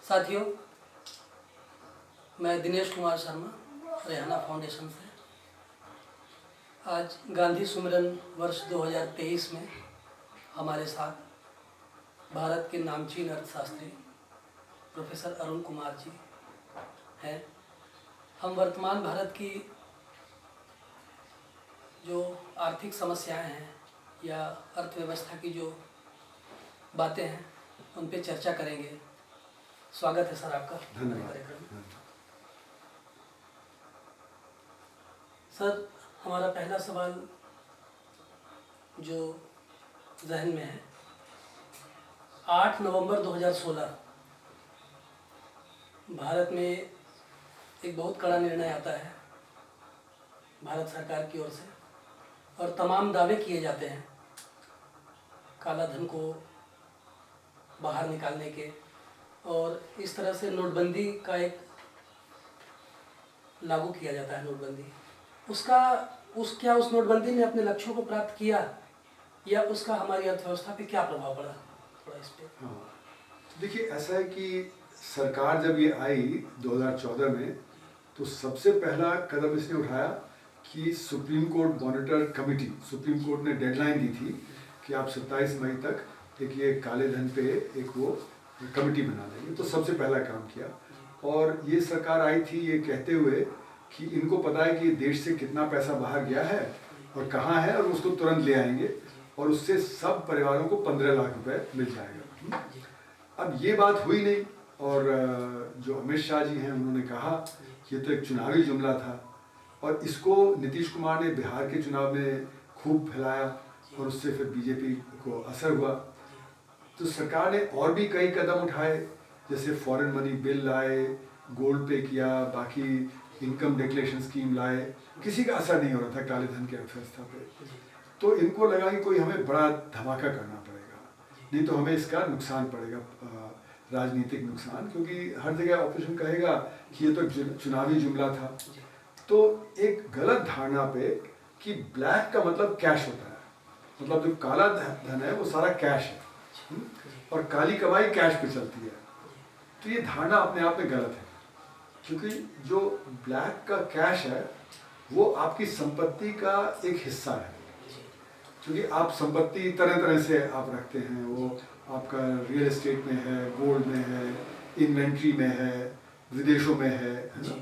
साथियों, मैं दिनेश कुमार शर्मा रेहाना फाउंडेशन से आज गांधी सुमिरन वर्ष 2023 में हमारे साथ भारत के नामचीन अर्थशास्त्री प्रोफेसर अरुण कुमार जी हैं। हम वर्तमान भारत की जो आर्थिक समस्याएं हैं या अर्थव्यवस्था की जो बातें हैं उन पे चर्चा करेंगे। स्वागत है सर आपका कार्यक्रम में। सर, हमारा पहला सवाल जो जहन में है, 8 नवंबर 2016 भारत में एक बहुत कड़ा निर्णय आता है भारत सरकार की ओर से, और तमाम दावे किए जाते हैं काला धन को बाहर निकालने के, और इस तरह से नोटबंदी का एक लागू किया जाता है। नोटबंदी क्या उस नोटबंदी ने अपने लक्ष्यों को प्राप्त किया या उसका हमारी अर्थव्यवस्था पे क्या प्रभाव पड़ा, थोड़ा इस पे। हाँ, तो देखिए, ऐसा है कि सरकार जब ये आई 2014 में, तो सबसे पहला कदम इसने उठाया कि supreme court monitor committee, supreme court ने डेडलाइन दी थी कि आप 27 मई तक एक ये काले धन पे एक वो कमेटी बना देंगे। तो सबसे पहला काम किया, और ये सरकार आई थी ये कहते हुए कि इनको पता है कि देश से कितना पैसा बाहर गया है और कहाँ है, और उसको तुरंत ले आएंगे और उससे सब परिवारों को 15 लाख रुपए मिल जाएगा। अब ये बात हुई नहीं, और जो अमित शाह जी हैं उन्होंने कहा कि ये तो एक चुनावी जुमला था, और इसको नीतीश कुमार ने बिहार के चुनाव में खूब फैलाया और उससे फिर बीजेपी को असर हुआ। तो सरकार ने और भी कई कदम उठाए, जैसे फॉरेन मनी बिल लाए, गोल्ड पे किया, बाकी इनकम डिक्लेरेशन स्कीम लाए। किसी का असर नहीं हो रहा था काले धन की अर्थव्यवस्था पे। तो इनको लगा कि कोई हमें बड़ा धमाका करना पड़ेगा, नहीं तो हमें इसका नुकसान पड़ेगा, राजनीतिक नुकसान, क्योंकि हर जगह ऑपोजिशन कहेगा कि ये तो चुनावी जुमला था। तो एक गलत धारणा पे कि ब्लैक का मतलब कैश होता है, मतलब जो काला धन है वो सारा कैश है, और काली कमाई कैश पे चलती है। तो ये धारणा अपने आप में गलत है, क्योंकि जो ब्लैक का कैश है वो आपकी संपत्ति का एक हिस्सा है। क्योंकि आप संपत्ति तरह तरह से आप रखते हैं, वो आपका रियल एस्टेट में है, गोल्ड में है, इन्वेंट्री में है, विदेशों में है ना।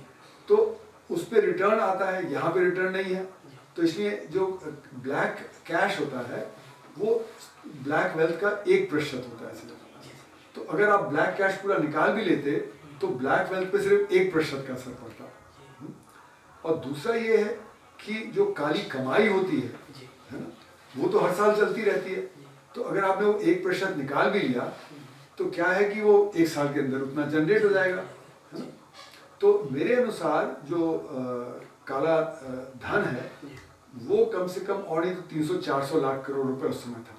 तो उस पर रिटर्न आता है, यहाँ पे रिटर्न नहीं है। तो इसलिए जो ब्लैक कैश होता है वो ब्लैक वेल्थ का 1% होता है सिर्फ। तो अगर आप ब्लैक कैश पूरा निकाल भी लेते तो ब्लैक वेल्थ पे सिर्फ 1% का असर पड़ता। और दूसरा ये है कि जो काली कमाई होती है ना, वो तो हर साल चलती रहती है। तो अगर आपने वो 1% निकाल भी लिया तो क्या है कि वो 1 साल के अंदर उतना जनरेट हो जाएगा, है ना। तो मेरे अनुसार जो काला धन है वो कम से कम और नहीं तो 300-400 लाख करोड़ रुपए उस समय था।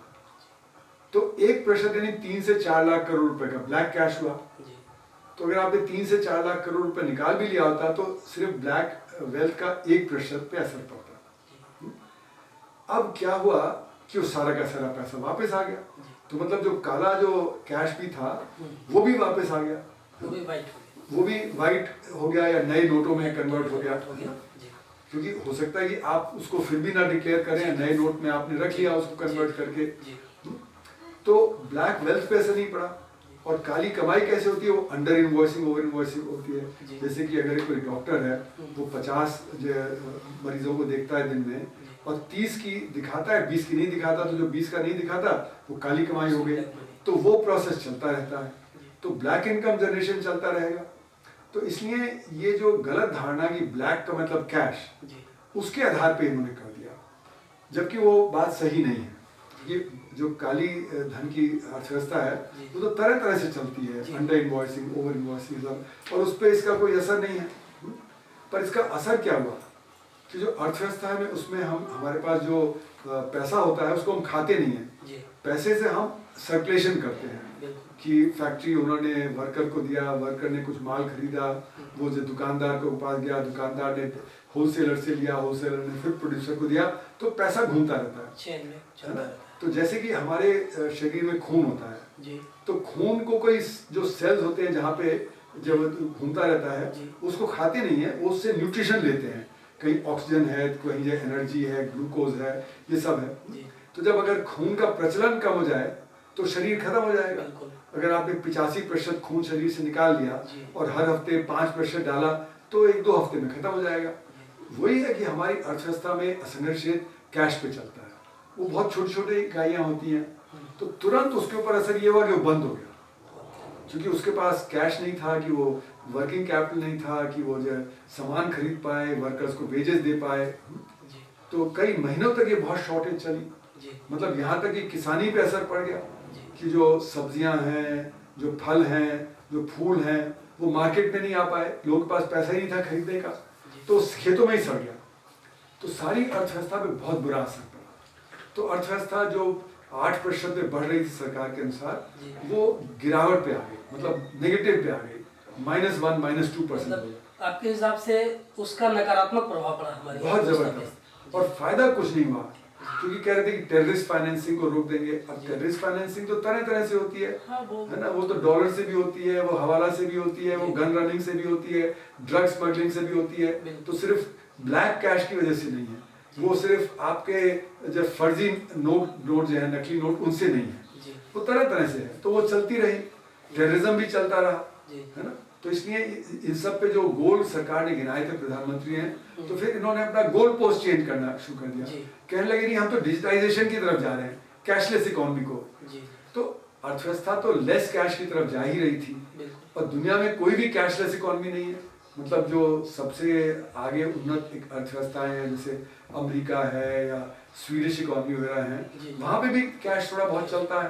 तो 1% यानी 3 से 4 लाख करोड़ रुपए का ब्लैक कैश हुआ। तो अगर आपने 3 से 4 लाख करोड़ रुपए निकाल भी लिया होता तो सिर्फ ब्लैक वेल्थ का 1% पे असर पड़ता। अब क्या हुआ कि वो सारा का सारा पैसा वापस आ गया। तो मतलब जो काला जो कैश भी था वो भी वापस आ गया, वो भी वाइट हो गया या नए नोटों में कन्वर्ट हो गया। क्योंकि हो सकता है कि आप उसको फिर भी ना डिक्लेयर करें, नए नोट में आपने रख लिया उसको कन्वर्ट करके, तो ब्लैक वेल्थ पे असर नहीं पड़ा। और काली कमाई कैसे होती है, वो अंडर इनवॉइसिंग, ओवर इनवॉइसिंग होती है। जैसे कि अगर कोई डॉक्टर है वो 50 मरीजों को देखता है दिन में और 30 की दिखाता है, 20 की नहीं दिखाता, तो जो 20 का नहीं दिखाता वो काली कमाई हो गई। तो वो प्रोसेस चलता रहता है, तो ब्लैक इनकम जनरेशन चलता रहेगा। तो इसलिए ये जो गलत धारणा की ब्लैक का मतलब कैश, उसके आधार पे इन्होंने कर दिया, जबकि वो बात सही नहीं है। ये जो काली धन की अर्थव्यवस्था है वो तो तरह तरह से चलती है, अंडर इनवॉइसिंग, ओवर इनवॉइसिंग, और उस पर इसका कोई असर नहीं है। पर इसका असर क्या हुआ कि जो अर्थव्यवस्था है उसमें हमारे पास जो पैसा होता है उसको हम खाते नहीं है, पैसे से हम सर्कुलेशन करते हैं कि फैक्ट्री ओनर ने वर्कर को दिया, वर्कर ने कुछ माल खरीदा, वो जो दुकानदार के पास गया, दुकानदार ने होलसेलर से लिया, होलसेलर ने फिर प्रोड्यूसर को दिया, तो पैसा घूमता रहता है, चेन में है ना। तो जैसे कि हमारे शरीर में खून होता है, तो तो खून को कोई जो सेल्स होते हैं जहाँ पे जब घूमता रहता है जी। उसको खाते नहीं है, वो उससे न्यूट्रिशन लेते हैं। कहीं ऑक्सीजन है, कहीं जो एनर्जी है, ग्लूकोज है, ये सब है। जी। तो जब अगर खून का प्रचलन कम हो जाए तो शरीर खत्म हो जाएगा। बिल्कुल। अगर आपने 85% खून शरीर से निकाल लिया जी। और हर हफ्ते 5% डाला तो 1-2 हफ्ते में खत्म हो जाएगा। वही है कि हमारी अर्थव्यवस्था में असंगठित कैश पे चलता है। वो बहुत छोटी छोटी इकाइयाँ होती हैं, तो तुरंत उसके ऊपर असर ये हुआ कि वो बंद हो गया, क्योंकि उसके पास कैश नहीं था, कि वो वर्किंग कैपिटल नहीं था, कि वो जो सामान खरीद पाए, वर्कर्स को वेजेस दे पाए। जी। तो कई महीनों तक ये बहुत शॉर्टेज चली। जी। मतलब यहाँ तक कि किसानी पे असर पड़ गया, जी। कि जो सब्जियां हैं, जो फल हैं, जो फूल हैं, वो मार्केट में नहीं आ पाए, लोगों के पास पैसा ही नहीं था खरीदने का, तो खेतों में ही सड़ गया। तो सारी अर्थव्यवस्था पे बहुत बुरा असर पड़ा। तो अर्थव्यवस्था जो 8% पे बढ़ रही थी सरकार के अनुसार, वो गिरावट पे आ गई, मतलब नेगेटिव पे आ गई, -1, -2%। मतलब आपके हिसाब से उसका नकारात्मक प्रभाव पड़ा हमारे बहुत जबरदस्त। और फायदा कुछ नहीं हुआ, क्योंकि कह रहे थे कि टेररिस्ट फाइनेंसिंग को रोक देंगे। अब टेररिस्ट फाइनेंसिंग तो तरह तरह से होती है, हाँ, है ना। वो तो डॉलर से भी होती है, वो हवाला से भी होती है, वो गन रनिंग से भी होती है, ड्रग स्मगलिंग से भी होती है। तो सिर्फ ब्लैक कैश की वजह से नहीं है, वो सिर्फ आपके जो फर्जी नोट जो है, नकली नोट, उनसे नहीं है, वो तरह तरह से है। तो वो चलती रही, टेररिज्म भी चलता रहा, है ना। तो इसलिए इन सब पे जो गोल सरकार ने गिनाए थे, प्रधानमंत्री हैं, तो फिर इन्होंने अपना गोल पोस्ट चेंज करना शुरू कर दिया। कहने लगे नहीं, हम तो डिजिटाइजेशन की तरफ जा रहे हैं, कैशलेस इकोनॉमी को। तो अर्थव्यवस्था तो लेस कैश की तरफ जा ही रही थी, और दुनिया में कोई भी कैशलेस इकोनॉमी नहीं है। मतलब जो सबसे आगे उन्नत अर्थव्यवस्थाएं हैं, जैसे अमेरिका है या स्वीडिश इकोनॉमी वगैरह है, वहाँ पे भी कैश थोड़ा बहुत चलता है।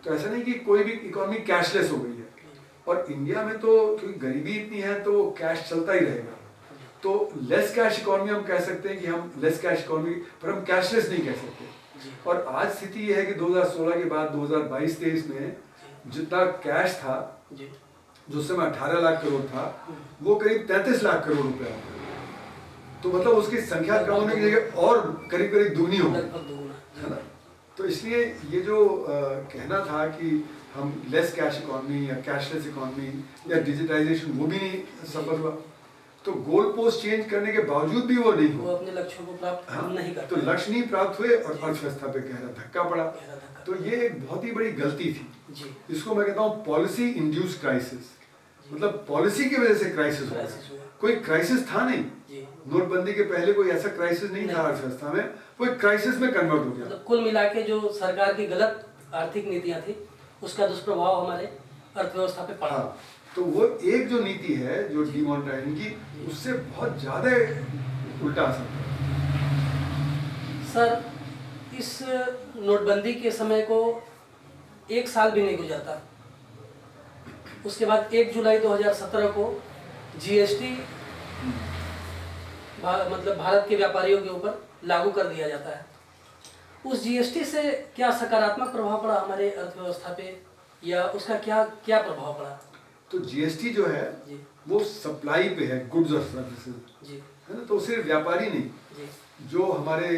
तो ऐसा नहीं कि कोई भी इकोनॉमी कैशलेस हो गई है। और इंडिया में तो क्योंकि गरीबी इतनी है, तो कैश चलता ही रहेगा। तो लेस कैश इकोनॉमी हम कह सकते हैं कि हम लेस कैश इकोनॉमी, पर हम कैशलेस नहीं कह सकते। और आज स्थिति ये है कि 2016 के बाद 2022-23 में जितना कैश था, जो समय 18 लाख करोड़ था, वो करीब 33 लाख करोड़ रुपए। तो मतलब उसकी संख्या कम होने की जगह और करीब करीब दुगनी हो गई, है ना। तो इसलिए ये जो कहना था कि हम लेस कैश इकोनॉमी या कैशलेस इकोनॉमी या डिजिटाइजेशन, वो भी नहीं सफल हुआ। तो गोल पोस्ट चेंज करने के बावजूद भी वो नहीं हुआ, वो अपने लक्ष्यों को प्राप्त नहीं कर तो लक्ष्य नहीं प्राप्त हुए और अर्थव्यवस्था पे गहरा धक्का पड़ा। तो ये एक बहुत ही बड़ी गलती थी। इसको मैं कहता हूँ पॉलिसी इंड्यूस क्राइसिस, मतलब पॉलिसी की वजह से क्राइसिस हुआ। कोई क्राइसिस था नहीं, नोटबंदी के पहले कोई ऐसा क्राइसिस नहीं था अर्थव्यवस्था में, वो एक क्राइसिस में कन्वर्ट हो गया। मतलब कुल मिला के जो सरकार की गलत आर्थिक नीतियां थी, उसका दुष्प्रभाव हमारे अर्थव्यवस्था पे पड़ा। हाँ, तो वो एक जो नीति है जो डिमोनेटाइजेशन की, उससे बहुत ज्यादा उल्टा असर। सर, इस नोटबंदी के समय को 1 साल भी नहीं गुजरता, उसके बाद 1 जुलाई 2017 को जीएसटी मतलब भारत के व्यापारियों के ऊपर लागू कर दिया जाता है। उस जीएसटी से क्या सकारात्मक प्रभाव पड़ा हमारे अर्थव्यवस्था पे, या उसका क्या क्या प्रभाव पड़ा? तो जीएसटी जो है वो सप्लाई पे है, गुड्स और सर्विसेज, है ना। तो सिर्फ व्यापारी नहीं, जो हमारे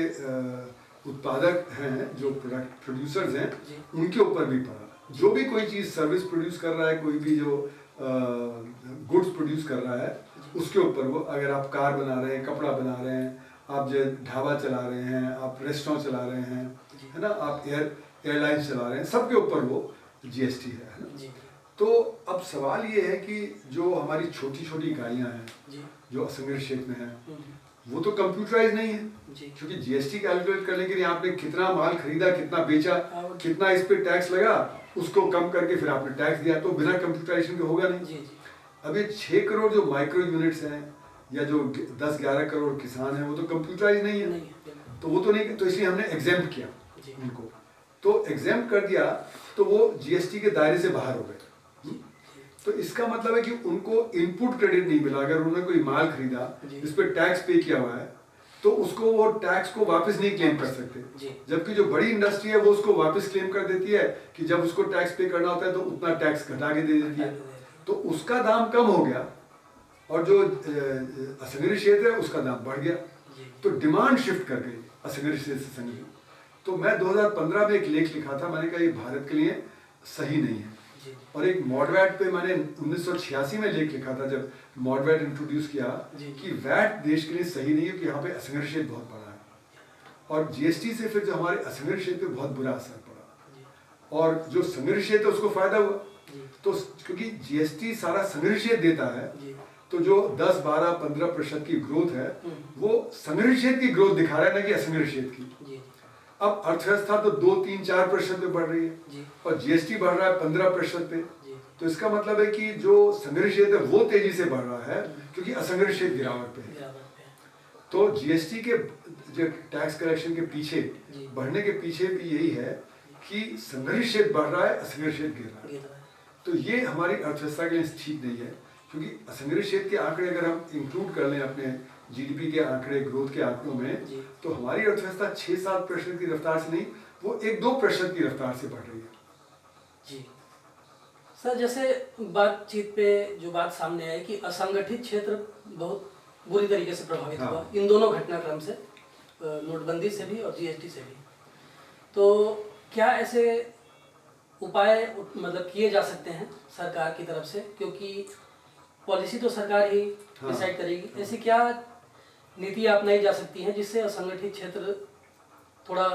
उत्पादक हैं, जो प्रोडक्ट प्रोड्यूसर्स हैं, उनके ऊपर भी पड़ा। जो भी कोई चीज़ सर्विस प्रोड्यूस कर रहा है, कोई भी जो गुड्स प्रोड्यूस कर रहा है, उसके ऊपर वो, अगर आप कार बना रहे हैं, कपड़ा बना रहे हैं, आप जो ढाबा चला रहे हैं, आप रेस्टोरेंट चला रहे हैं, है ना, आप एयरलाइंस चला रहे हैं, सबके ऊपर वो जीएसटी है ना। तो अब सवाल ये है कि जो हमारी छोटी छोटी इकाइयाँ हैं, जो असंगठित क्षेत्र में हैं, वो तो कंप्यूटराइज नहीं है, क्योंकि जीएसटी कैलकुलेट करने के लिए आपने कितना माल खरीदा, कितना बेचा, कितना इस पे टैक्स लगा, उसको कम करके फिर आपने टैक्स दिया, तो बिना कंप्यूटराइजेशन के होगा नहीं। अब ये 6 करोड़ जो माइक्रो यूनिट्स हैं, या जो 10-11 करोड़ किसान हैं, वो तो कंप्यूटराइज नहीं है, तो वो तो नहीं, तो इसलिए हमने एग्जेम्प्ट किया उनको। तो एग्जेम्प्ट कर दिया तो वो जीएसटी के दायरे से बाहर हो गए। तो इसका मतलब है कि उनको इनपुट क्रेडिट नहीं मिला। अगर उन्होंने कोई माल खरीदा, इस पर टैक्स पे किया हुआ है, तो उसको वो टैक्स को वापस नहीं क्लेम कर सकते। जबकि जो बड़ी इंडस्ट्री है वो उसको वापस क्लेम कर देती है कि जब उसको टैक्स पे करना होता है तो उतना टैक्स घटा के दे देती है, तो उसका दाम कम हो गया, और जो असंगठित क्षेत्र है उसका दाम बढ़ गया। तो डिमांड शिफ्ट कर गई असंगठित क्षेत्र से संगठित। तो मैं 2015 में एक लेख लिखा था, मैंने कहा ये भारत के लिए सही नहीं है। जी और एक मॉडवैट पे मैंने 1986 में लेख लिखा था, जब मॉडवैट इंट्रोड्यूस किया, जी। कि वैट देश के लिए सही नहीं है कि यहाँ पे असंगठित बहुत बड़ा है, और जीएसटी से फिर जो हमारे असंगठित पे बहुत बुरा असर पड़ा, जी और जो संगठित है उसको फायदा हुआ। जी तो क्योंकि जीएसटी सारा संगठित देता है, जी तो जो 10, 12, 15% की ग्रोथ है हम्म, वो संगठित की ग्रोथ दिखा रहा है, ना कि असंगठित की। जी अब अर्थव्यवस्था तो 2, 3, 4% पे बढ़ रही है, जी और जीएसटी बढ़ रहा है 15% पे। जी तो इसका मतलब है कि जो संगठित है वो तेजी से बढ़ रहा है, क्योंकि असंगठित गिरावट पे है। गिरावट पे है। तो जीएसटी के जो टैक्स कलेक्शन के पीछे जी बढ़ने के पीछे भी यही है कि संगठित बढ़ रहा है, असंगठित गिर रहा है। गिर रहा है। तो ये हमारी अर्थव्यवस्था के लिए ठीक नहीं है, क्योंकि असंगठित के आंकड़े अगर हम इंक्लूड कर लें अपने जीडीपी के आंकड़े, ग्रोथ के आंकड़ों में, जी तो हमारी अर्थव्यवस्था 6-7% की रफ्तार से नहीं, वो 1-2% की रफ्तार से बढ़ रही है। जी सर, जैसे बातचीत पे जो बात सामने आई कि असंगठित क्षेत्र बहुत बुरी तरीके से प्रभावित हाँ। हुआ इन दोनों घटनाक्रम से, नोटबंदी से भी और जीएसटी से भी। तो क्या ऐसे उपाय मतलब किए जा सकते हैं सरकार की तरफ से, क्योंकि पॉलिसी तो सरकार ही हाँ। डिसाइड करेगी, ऐसी क्या नीति अपनाई जा सकती हैं जिससे असंगठित क्षेत्र थोड़ा,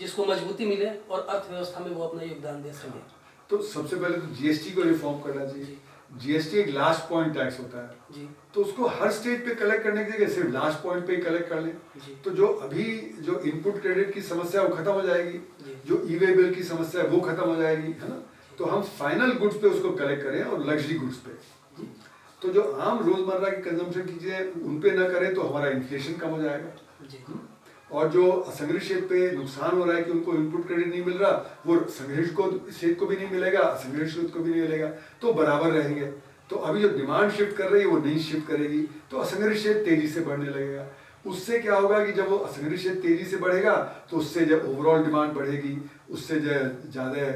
जिसको मजबूती मिले और अर्थव्यवस्था में वो अपना योगदान दे सके? तो सबसे पहले तो जीएसटी को रिफॉर्म करना चाहिए। जी जीएसटी एक लास्ट पॉइंट टैक्स होता है, जी तो उसको हर स्टेज पे कलेक्ट करने की जगह सिर्फ लास्ट पॉइंट पे ही कलेक्ट कर लें, जी तो जो अभी जो इनपुट क्रेडिट की समस्या है वो खत्म हो जाएगी, जी जो ई वे बिल की समस्या है वो खत्म हो जाएगी, है ना। तो हम फाइनल गुड्स पे उसको कलेक्ट करें और लग्जरी गुड्स पे। जी तो जो आम रोजमर्रा की कंजम्पशन की चीजें उन पे ना करें तो हमारा इन्फ्लेशन कम हो जाएगा। जी और जो असंगठित क्षेत्र पे नुकसान हो रहा है कि उनको इनपुट क्रेडिट नहीं मिल रहा, वो संगठित क्षेत्र को भी नहीं मिलेगा, असंगठित क्षेत्र को भी नहीं मिलेगा, तो बराबर रहेंगे। तो अभी जो डिमांड शिफ्ट कर रही है वो नहीं शिफ्ट करेगी, तो असंगठित क्षेत्र तेजी से बढ़ने लगेगा। उससे क्या होगा कि जब वो असंगठित क्षेत्र तेजी से बढ़ेगा तो उससे जब ओवरऑल डिमांड बढ़ेगी, उससे ज़्यादा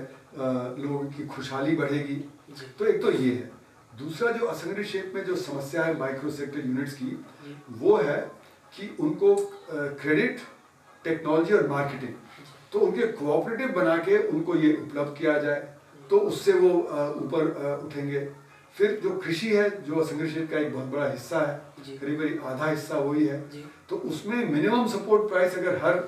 लोगों की खुशहाली बढ़ेगी। जी तो एक तो ये है। दूसरा, जो असंगठित क्षेत्र में जो समस्या है माइक्रो सेक्टर यूनिट्स की, जी वो है कि उनको क्रेडिट, टेक्नोलॉजी और मार्केटिंग, तो उनके कोऑपरेटिव बना के उनको ये उपलब्ध किया जाए, तो उससे वो ऊपर उठेंगे। फिर जो कृषि है, जो असंगठित क्षेत्र का एक बहुत बड़ा हिस्सा है, जी करीब आधा हिस्सा वही है, जी तो उसमें मिनिमम सपोर्ट प्राइस अगर हर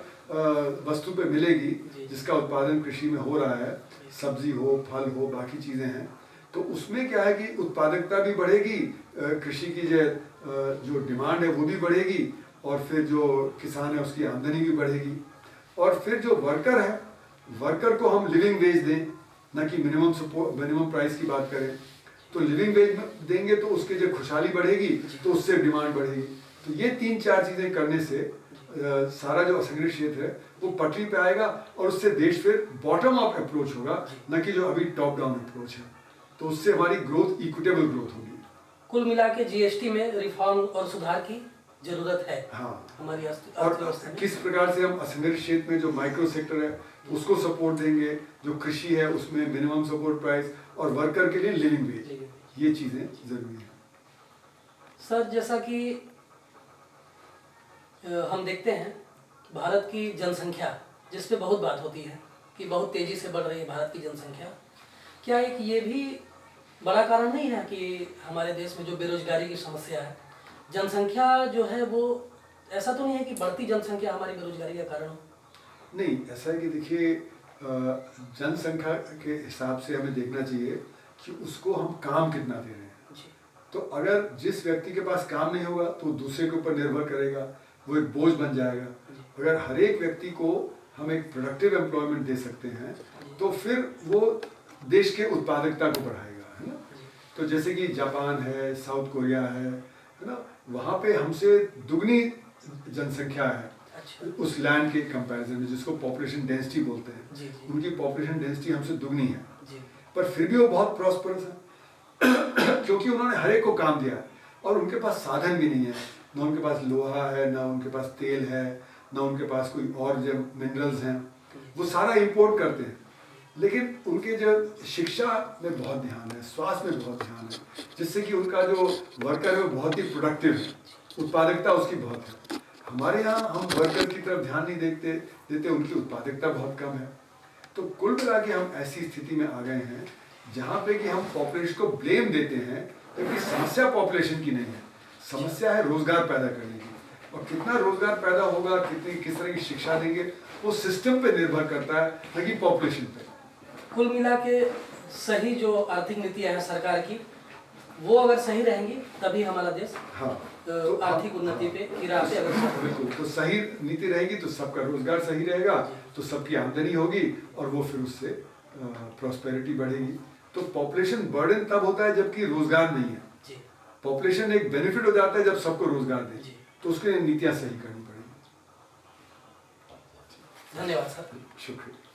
वस्तु पे मिलेगी जी। जिसका उत्पादन कृषि में हो रहा है, सब्जी हो, फल हो, बाकी चीज़ें हैं, तो उसमें क्या है कि उत्पादकता भी बढ़ेगी, कृषि की जो डिमांड है वो भी बढ़ेगी, और फिर जो किसान है उसकी आमदनी भी बढ़ेगी। और फिर जो वर्कर है, वर्कर को हम लिविंग वेज दें, ना कि मिनिमम प्राइस की बात करें। तो लिविंग वेज देंगे तो उसकी जो खुशहाली बढ़ेगी, तो उससे डिमांड बढ़ेगी। तो ये 3-4 चीज़ें करने से सारा जो असंगठित क्षेत्र है वो पटरी पे आएगा, और उससे देश फिर बॉटम अप अप्रोच होगा, न कि जो अभी टॉप डाउन अप्रोच है। तो उससे हमारी ग्रोथ इक्विटेबल ग्रोथ होगी। कुल मिला के जीएसटी में रिफॉर्म और सुधार की जरूरत है हाँ। हमारी और अर्थव्यवस्था में। किस प्रकार से हम असंगठित क्षेत्र में जो माइक्रो सेक्टर है उसको सपोर्ट देंगे, जो कृषि है उसमें मिनिमम सपोर्ट प्राइस, और वर्कर के लिए लिविंग वेज, ये चीज़ें जरूरी है। सर, जैसा कि हम देखते हैं भारत की जनसंख्या, जिस पे बहुत बात होती है कि बहुत तेज़ी से बढ़ रही है भारत की जनसंख्या, क्या एक ये भी बड़ा कारण नहीं है कि हमारे देश में जो बेरोजगारी की समस्या है, जनसंख्या जो है वो, ऐसा तो नहीं है कि बढ़ती जनसंख्या हमारी बेरोजगारी का कारण हो? नहीं, ऐसा है कि देखिए, जनसंख्या के हिसाब से हमें देखना चाहिए कि उसको हम काम कितना दे रहे हैं। जी तो अगर जिस व्यक्ति के पास काम नहीं होगा तो दूसरे के ऊपर निर्भर करेगा, वो एक बोझ बन जाएगा। अगर हर एक व्यक्ति को हम एक प्रोडक्टिव एम्प्लॉयमेंट दे सकते हैं तो फिर वो देश के उत्पादकता को बढ़ाएगा, है ना। तो जैसे कि जापान है, साउथ कोरिया है ना, वहाँ पे हमसे दुगनी जनसंख्या है अच्छा उस लैंड के कंपैरिजन में, जिसको पॉपुलेशन डेंसिटी बोलते हैं। जी जी उनकी पॉपुलेशन डेंसिटी हमसे दुगनी है, जी पर फिर भी वो बहुत प्रॉस्परस है क्योंकि उन्होंने हर एक को काम दिया, और उनके पास साधन भी नहीं है, ना उनके पास लोहा है, ना उनके पास तेल है, ना उनके पास कोई और जो मिनरल्स हैं, वो सारा इंपोर्ट करते हैं। लेकिन उनके जो शिक्षा में बहुत ध्यान है, स्वास्थ्य में बहुत ध्यान है, जिससे कि उनका जो वर्कर है वो बहुत ही प्रोडक्टिव है, उत्पादकता उसकी बहुत है। हमारे यहाँ हम वर्कर की तरफ ध्यान नहीं देते, उनकी उत्पादकता बहुत कम है। तो कुल मिला के हम ऐसी स्थिति में आ गए हैं जहाँ पे कि हम पॉपुलेशन को ब्लेम देते हैं, क्योंकि समस्या पॉपुलेशन की नहीं है, समस्या है रोजगार पैदा करने की। और कितना रोजगार पैदा होगा, किस तरह की शिक्षा देंगे, वो सिस्टम पे निर्भर करता है, न कि पॉपुलेशन पे। कुल मिला के सही जो आर्थिक नीतियां हैं सरकार की, वो अगर सही रहेंगी तभी हमारा देश हाँ, आर्थिक उन्नति पे की राह पे अग्रसर बिल्कुल। तो सही नीति रहेगी तो सबका रोजगार सही रहेगा, तो सबकी आमदनी होगी और वो फिर उससे प्रॉस्पेरिटी बढ़ेगी। तो पॉपुलेशन बर्डन तब होता है जबकि रोजगार नहीं है। जी पॉपुलेशन एक बेनिफिट हो जाता है जब सबको रोजगार दे, जी। तो उसके लिए नीतियां सही करनी पड़ेगी। धन्यवाद सर। शुक्रिया।